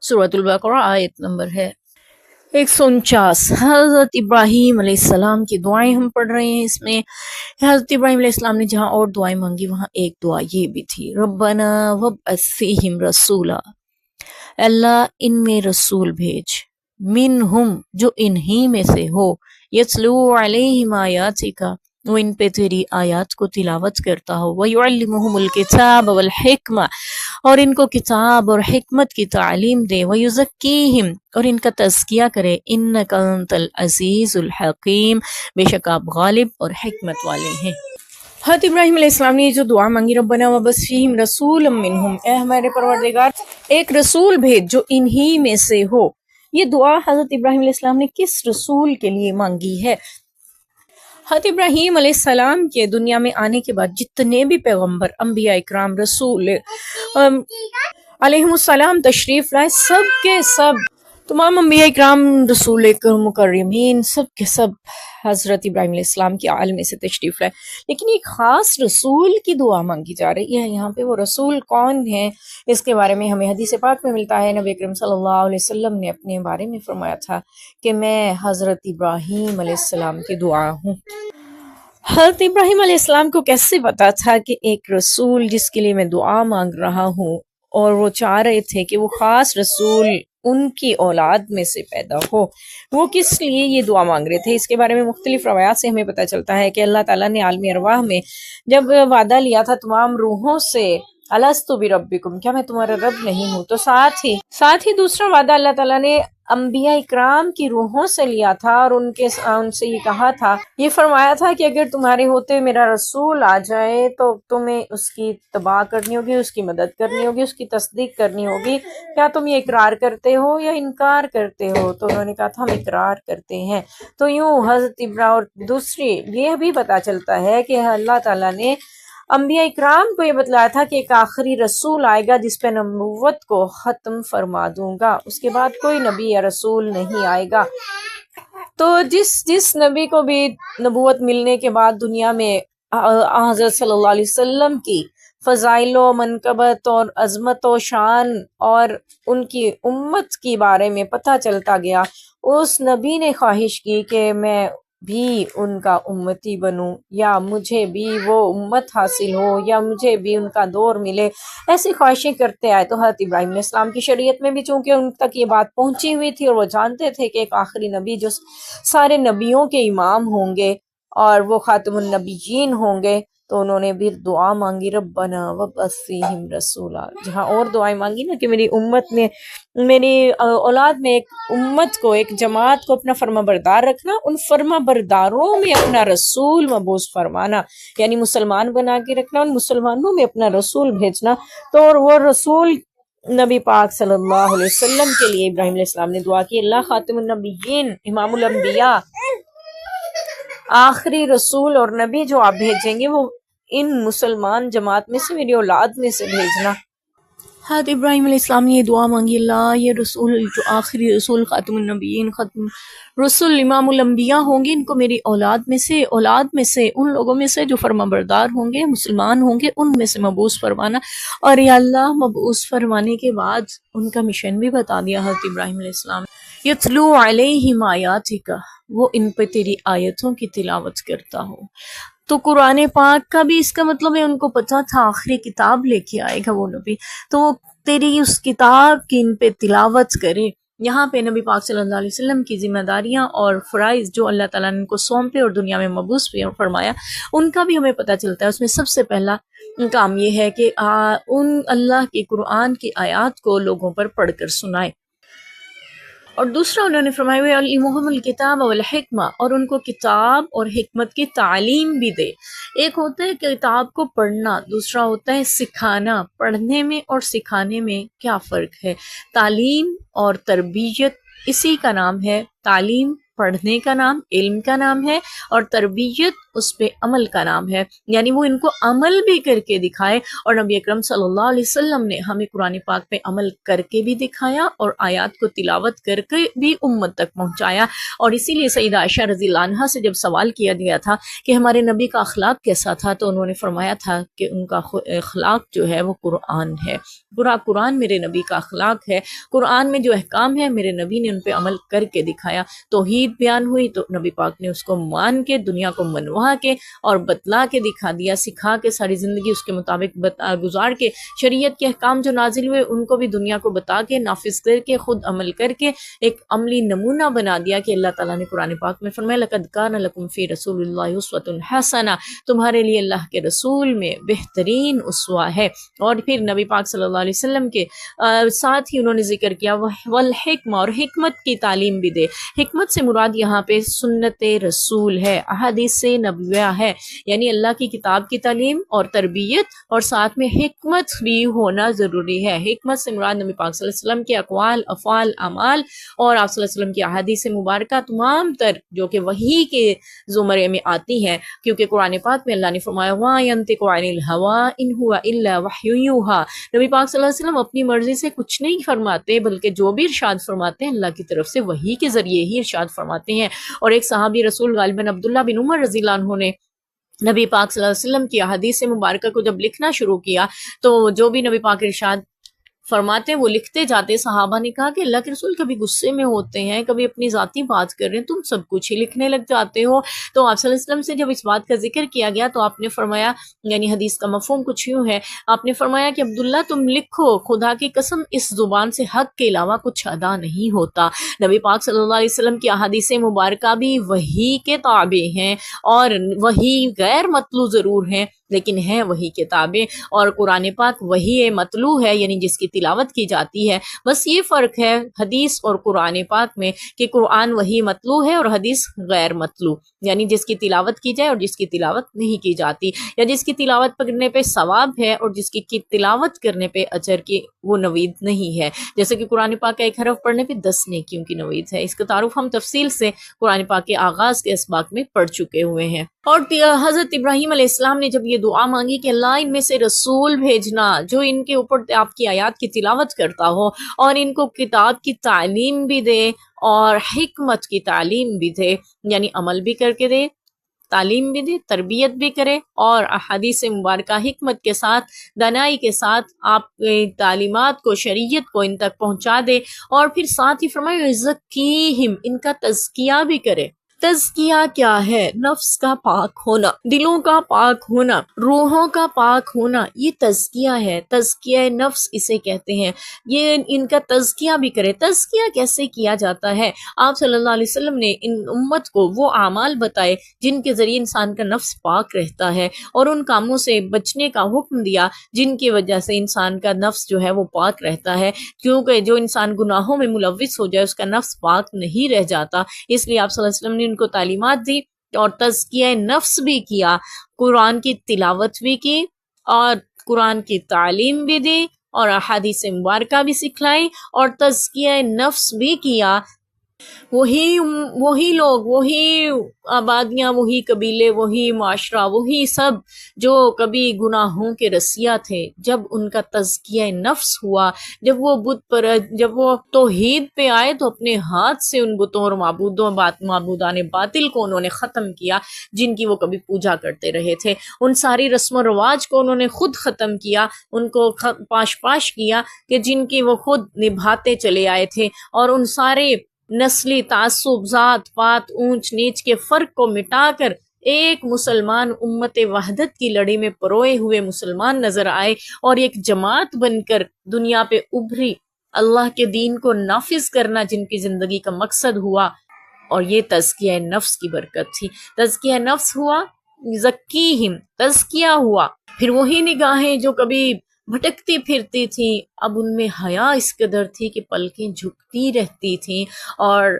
سورۃ البقرہ آیت نمبر ہے 149۔ حضرت ابراہیم علیہ السلام کی دعائیں ہم پڑھ رہے ہیں۔ اس میں حضرت ابراہیم علیہ السلام نے جہاں اور دعائیں مانگی وہاں ایک دعا یہ بھی تھی، ربنا وابعث فیہم رسولا، اللہ ان میں رسول بھیج، منہم جو انہی میں سے ہو، یتلو علیہم آیاتک وہ ان پہ تیری آیات کو تلاوت کرتا ہو، ویعلمہم الکتاب والحکمہ اور ان کو کتاب اور حکمت کی تعلیم دے، ویزکیہم اور ان کا تزکیہ کرے، انک انت العزیز الحکیم بے شک آپ غالب اور حکمت والے ہیں۔ حضرت ابراہیم علیہ السلام نے یہ جو دعا مانگی، ربنا وابعث فیہم رسولا منہم، اے ہمارے پروردگار ایک رسول بھیج جو انہی میں سے ہو۔ یہ دعا حضرت ابراہیم علیہ السلام نے کس رسول کے لیے مانگی ہے؟ حضرت ابراہیم علیہ السلام کے دنیا میں آنے کے بعد جتنے بھی پیغمبر، انبیاء اکرام، رسول علیہم السلام تشریف لائے، سب کے سب تمام انبیاء اکرام، رسول مکرمین، سب کے سب حضرت ابراہیم علیہ السلام کے عالم سے تشریف لائے، لیکن ایک خاص رسول کی دعا مانگی جا رہی ہے یہاں پہ۔ وہ رسول کون ہے اس کے بارے میں ہمیں حدیث پاک میں ملتا ہے۔ نبی اکرم صلی اللہ علیہ وسلم نے اپنے بارے میں فرمایا تھا کہ میں حضرت ابراہیم علیہ السلام کی دعا ہوں۔ حضرت ابراہیم علیہ السلام کو کیسے پتا تھا کہ ایک رسول جس کے لیے میں دعا مانگ رہا ہوں، اور وہ چاہ رہے تھے کہ وہ خاص رسول ان کی اولاد میں سے پیدا ہو، وہ کس لیے یہ دعا مانگ رہے تھے؟ اس کے بارے میں مختلف روایات سے ہمیں پتہ چلتا ہے کہ اللہ تعالیٰ نے عالم ارواح میں جب وعدہ لیا تھا تمام روحوں سے، الستُ بربکم، کیا میں تمہارا رب نہیں ہوں، تو ساتھ ہی دوسرا وعدہ اللہ تعالیٰ نے انبیاء اکرام کی روحوں سے لیا تھا، اور ان سے یہ کہا تھا، یہ فرمایا تھا کہ اگر تمہارے ہوتے میرا رسول آ جائے تو تمہیں اس کی تباہ کرنی ہوگی، اس کی مدد کرنی ہوگی، اس کی تصدیق کرنی ہوگی، کیا تم یہ اقرار کرتے ہو یا انکار کرتے ہو؟ تو انہوں نے کہا تھا ہم اقرار کرتے ہیں۔ تو یوں حضرت ابراہیم، اور دوسری یہ بھی پتہ چلتا ہے کہ اللہ تعالیٰ نے انبیاء اکرام کو یہ بتلایا تھا کہ ایک آخری رسول آئے گا جس پہ نبوت کو ختم فرما دوں گا، اس کے بعد کوئی نبی یا رسول نہیں آئے گا۔ تو جس نبی کو بھی نبوت ملنے کے بعد دنیا میں حضرت صلی اللہ علیہ وسلم کی فضائل و منقبت اور عظمت و شان اور ان کی امت کے بارے میں پتہ چلتا گیا، اس نبی نے خواہش کی کہ میں بھی ان کا امتی بنوں، یا مجھے بھی وہ امت حاصل ہو، یا مجھے بھی ان کا دور ملے، ایسی خواہشیں کرتے آئے۔ تو حضرت ابراہیم علیہ السلام کی شریعت میں بھی چونکہ ان تک یہ بات پہنچی ہوئی تھی، اور وہ جانتے تھے کہ ایک آخری نبی جو سارے نبیوں کے امام ہوں گے اور وہ خاتم النبیین ہوں گے، تو انہوں نے بھی دعا مانگی، ربنا وابعث فیہم رسولا، جہاں اور دعائیں مانگی نا کہ میری امت میں، میری اولاد میں ایک امت کو، ایک جماعت کو اپنا فرما بردار رکھنا، ان فرما برداروں میں اپنا رسول مبعوث فرمانا، یعنی مسلمان بنا کے رکھنا، ان مسلمانوں میں اپنا رسول بھیجنا۔ تو اور وہ رسول نبی پاک صلی اللہ علیہ وسلم کے لیے ابراہیم علیہ السلام نے دعا کی، اللہ خاتم النبیین، امام الانبیاء، آخری رسول اور نبی جو آپ بھیجیں گے وہ ان مسلمان جماعت میں سے، میری اولاد میں سے بھیجنا۔ حضرت ابراہیم علیہ السلام نے یہ دعا مانگی، اللہ یہ رسول جو آخری رسول، خاتم النبیین، ختم رسول، امام الانبیاء ہوں گے، ان کو میری اولاد میں سے ان لوگوں میں سے جو فرما بردار ہوں گے، مسلمان ہوں گے، ان میں سے مبعوث فرمانا۔ اور یا اللہ مبعوث فرمانے کے بعد ان کا مشن بھی بتا دیا حضرت ابراہیم علیہ السلام، یتلو علیہم آیاتک، وہ ان پہ تیری آیتوں کی تلاوت کرتا ہو۔ تو قرآن پاک کا بھی اس کا مطلب ہے ان کو پتا تھا آخری کتاب لے کے آئے گا وہ نبی، تو وہ تیری اس کتاب کی ان پہ تلاوت کرے۔ یہاں پہ نبی پاک صلی اللہ علیہ وسلم کی ذمہ داریاں اور فرائض جو اللہ تعالیٰ نے ان کو سونپے اور دنیا میں مبعوث فرمایا، ان کا بھی ہمیں پتہ چلتا ہے۔ اس میں سب سے پہلا کام یہ ہے کہ ان اللہ کے قرآن کی آیات کو لوگوں پر پڑھ کر سنائے، اور دوسرا انہوں نے فرمایا وَيُعَلِّمُهُمُ الْكِتَابَ وَالْحِكْمَةَ، اور ان کو کتاب اور حکمت کی تعلیم بھی دے۔ ایک ہوتا ہے کتاب کو پڑھنا، دوسرا ہوتا ہے سکھانا۔ پڑھنے میں اور سکھانے میں کیا فرق ہے؟ تعلیم اور تربیت اسی کا نام ہے، تعلیم پڑھنے کا نام، علم کا نام ہے، اور تربیت اس پہ عمل کا نام ہے، یعنی وہ ان کو عمل بھی کر کے دکھائے۔ اور نبی اکرم صلی اللہ علیہ وسلم نے ہمیں قرآن پاک پہ عمل کر کے بھی دکھایا اور آیات کو تلاوت کر کے بھی امت تک پہنچایا۔ اور اسی لیے سیدہ عائشہ رضی اللہ عنہا سے جب سوال کیا گیا تھا کہ ہمارے نبی کا اخلاق کیسا تھا، تو انہوں نے فرمایا تھا کہ ان کا اخلاق جو ہے وہ قرآن ہے، پورا قرآن میرے نبی کا اخلاق ہے، قرآن میں جو احکام ہے میرے نبی نے ان پہ عمل کر کے دکھایا۔ توحید بیان ہوئی تو نبی پاک نے اس کو مان کے، دنیا کو منوا کے اور بتلا کے دکھا دیا، سکھا کے، ساری زندگی اس کے مطابق گزار کے، شریعت کے احکام جو نازل ہوئے ان کو بھی دنیا کو بتا کے، نافذ کر کے، خود عمل کر کے ایک عملی نمونہ بنا دیا کہ اللہ تعالیٰ نے قرآن پاک میں فرمایا لَقَدْ كَانَ لَكُمْ فِي رَسُولِ اللَّهِ أُسْوَةٌ حَسَنَةٌ، تمہارے لیے اللہ کے رسول میں بہترین اسوہ ہے۔ اور پھر نبی پاک صلی اللہ علیہ وسلم کے ساتھ ہی انہوں نے ذکر کیا والحکمہ، اور حکمت کی تعلیم بھی دے۔ حکمت سے مراد یہاں پہ سنت رسول ہے، احادیث نبویہ ہے، یعنی اللہ کی کتاب کی تعلیم اور تربیت، اور ساتھ میں حکمت بھی ہونا ضروری ہے۔ حکمت سے مراد نبی پاک صلی اللہ علیہ وسلم کے اقوال، افعال، اعمال اور آپ صلی اللہ علیہ وسلم کی احادیث مبارکہ تمام تر جو کہ وحی کے زمرے میں آتی ہیں، کیونکہ قرآن پاک میں اللہ نے فرمایا وَمَا يَنطِقُ عَنِ الْهَوَىٰ إِنْ هُوَ إِلَّا وَحْيٌ يُوحَىٰ، نبی پاک صلی اللہ علیہ وسلم اپنی مرضی سے کچھ نہیں فرماتے، بلکہ جو بھی ارشاد فرماتے ہیں اللہ کی طرف سے وحی کے ذریعے ہی ارشاد فرماتے ہیں۔ اور ایک صحابی رسول غالباً عبداللہ بن عمر رضی اللہ عنہ نے نبی پاک صلی اللہ علیہ وسلم کی احادیث مبارکہ کو جب لکھنا شروع کیا تو جو بھی نبی پاک ارشاد فرماتے وہ لکھتے جاتے۔ صحابہ نے کہا کہ اللہ کے رسول کبھی غصے میں ہوتے ہیں، کبھی اپنی ذاتی بات کر رہے ہیں، تم سب کچھ ہی لکھنے لگ جاتے ہو۔ تو آپ صلی اللہ علیہ وسلم سے جب اس بات کا ذکر کیا گیا تو آپ نے فرمایا، یعنی حدیث کا مفہوم کچھ یوں ہے، آپ نے فرمایا کہ عبداللہ تم لکھو، خدا کی قسم اس زبان سے حق کے علاوہ کچھ ادا نہیں ہوتا۔ نبی پاک صلی اللہ علیہ وسلم کی احادیث مبارکہ بھی وحی کے تابع ہیں، اور وحی غیر مطلوع ضرور ہیں لیکن ہیں وحی کتابیں، اور قرآن پاک وحی مطلوع ہے، یعنی جس کی تلاوت کی جاتی ہے۔ بس یہ فرق ہے حدیث اور قرآن پاک میں کہ قرآن وحی مطلوع ہے اور حدیث غیر مطلوع، یعنی جس کی تلاوت کی جائے اور جس کی تلاوت نہیں کی جاتی، یا جس کی تلاوت کرنے پہ ثواب ہے اور جس کی تلاوت کرنے پہ اجر کی وہ نوید نہیں ہے۔ جیسے کہ قرآن پاک کا ایک حرف پڑھنے پہ 10 نیکیوں کی نوید ہے۔ اس کا تعارف ہم تفصیل سے قرآن پاک کے آغاز کے اسباق میں پڑھ چکے ہوئے ہیں۔ اور حضرت ابراہیم علیہ السلام نے جب یہ دعا مانگی کہ اللہ ان میں سے رسول بھیجنا جو ان کے اوپر آپ کی آیات کی تلاوت کرتا ہو اور ان کو کتاب کی تعلیم بھی دے اور حکمت کی تعلیم بھی دے، یعنی عمل بھی کر کے دے، تعلیم بھی دے، تربیت بھی کرے، اور احادیث مبارکہ حکمت کے ساتھ، دانائی کے ساتھ آپ تعلیمات کو، شریعت کو ان تک پہنچا دے، اور پھر ساتھ ہی فرمایا یزکیہم، ان کا تزکیہ بھی کرے۔ تزکیہ کیا ہے؟ نفس کا پاک ہونا، دلوں کا پاک ہونا، روحوں کا پاک ہونا، یہ تزکیہ ہے۔ تزکیہ نفس اسے کہتے ہیں، یہ ان کا تزکیہ بھی کرے۔ تزکیہ کیسے کیا جاتا ہے؟ آپ صلی اللہ علیہ وسلم نے ان امت کو وہ اعمال بتائے جن کے ذریعے انسان کا نفس پاک رہتا ہے، اور ان کاموں سے بچنے کا حکم دیا جن کی وجہ سے انسان کا نفس جو ہے وہ پاک رہتا ہے، کیونکہ جو انسان گناہوں میں ملوث ہو جائے اس کا نفس پاک نہیں رہ جاتا۔ اس لیے آپ صلی اللہ علیہ وسلم نے ان کو تعلیمات دی اور تزکیہ نفس بھی کیا، قرآن کی تلاوت بھی کی اور قرآن کی تعلیم بھی دی اور احادیث مبارکہ بھی سکھلائی اور تزکیہ نفس بھی کیا۔ وہی لوگ، وہی آبادیاں، وہی قبیلے، وہی معاشرہ، وہی سب جو کبھی گناہوں کے رسیا تھے، جب ان کا تزکیہ نفس ہوا، جب وہ بت پر، جب وہ توحید پہ آئے تو اپنے ہاتھ سے ان بتوں اور معبودان باطل کو انہوں نے ختم کیا جن کی وہ کبھی پوجا کرتے رہے تھے۔ ان ساری رسم و رواج کو انہوں نے خود ختم کیا، ان کو پاش کیا کہ جن کی وہ خود نبھاتے چلے آئے تھے، اور ان سارے نسلی تعصب، ذات پات، اونچ نیچ کے فرق کو مٹا کر ایک مسلمان امت وحدت کی لڑی میں پروئے ہوئے مسلمان نظر آئے اور ایک جماعت بن کر دنیا پہ ابھری، اللہ کے دین کو نافذ کرنا جن کی زندگی کا مقصد ہوا، اور یہ تزکیہ نفس کی برکت تھی۔ تزکیہ نفس ہوا، زکیہم، تزکیہ ہوا۔ پھر وہی نگاہیں جو کبھی بھٹکتی پھرتی تھی، اب ان میں حیا اس قدر تھی کہ پلکیں جھکتی رہتی تھیں اور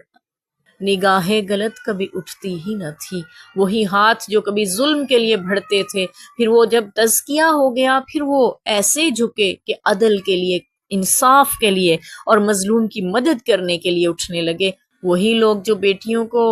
نگاہیں غلط کبھی اٹھتی ہی نہ تھی۔ وہی ہاتھ جو کبھی ظلم کے لیے بڑھتے تھے، پھر وہ جب تزکیہ ہو گیا پھر وہ ایسے جھکے کہ عدل کے لیے، انصاف کے لیے اور مظلوم کی مدد کرنے کے لیے اٹھنے لگے۔ وہی لوگ جو بیٹیوں کو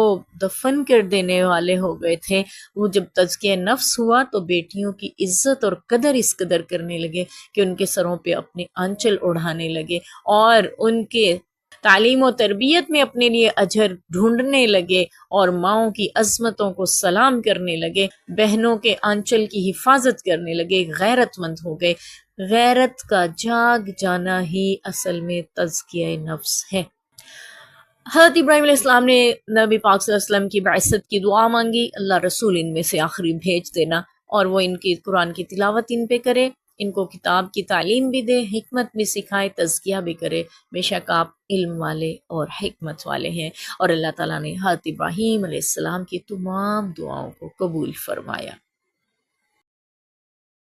دفن کر دینے والے ہو گئے تھے، وہ جب تزکیہ نفس ہوا تو بیٹیوں کی عزت اور قدر اس قدر کرنے لگے کہ ان کے سروں پہ اپنے آنچل اڑھانے لگے اور ان کے تعلیم و تربیت میں اپنے لیے اجر ڈھونڈنے لگے اور ماؤں کی عظمتوں کو سلام کرنے لگے، بہنوں کے آنچل کی حفاظت کرنے لگے، غیرت مند ہو گئے۔ غیرت کا جاگ جانا ہی اصل میں تزکیہ نفس ہے۔ حضرت ابراہیم علیہ السلام نے نبی پاک صلی اللہ علیہ وسلم کی بعثت کی دعا مانگی، اللہ رسول ان میں سے آخری بھیج دینا، اور وہ ان کی قرآن کی تلاوت ان پہ کرے، ان کو کتاب کی تعلیم بھی دے، حکمت بھی سکھائے، تزکیہ بھی کرے۔ بے شک آپ علم والے اور حکمت والے ہیں، اور اللہ تعالیٰ نے حضرت ابراہیم علیہ السلام کی تمام دعاؤں کو قبول فرمایا۔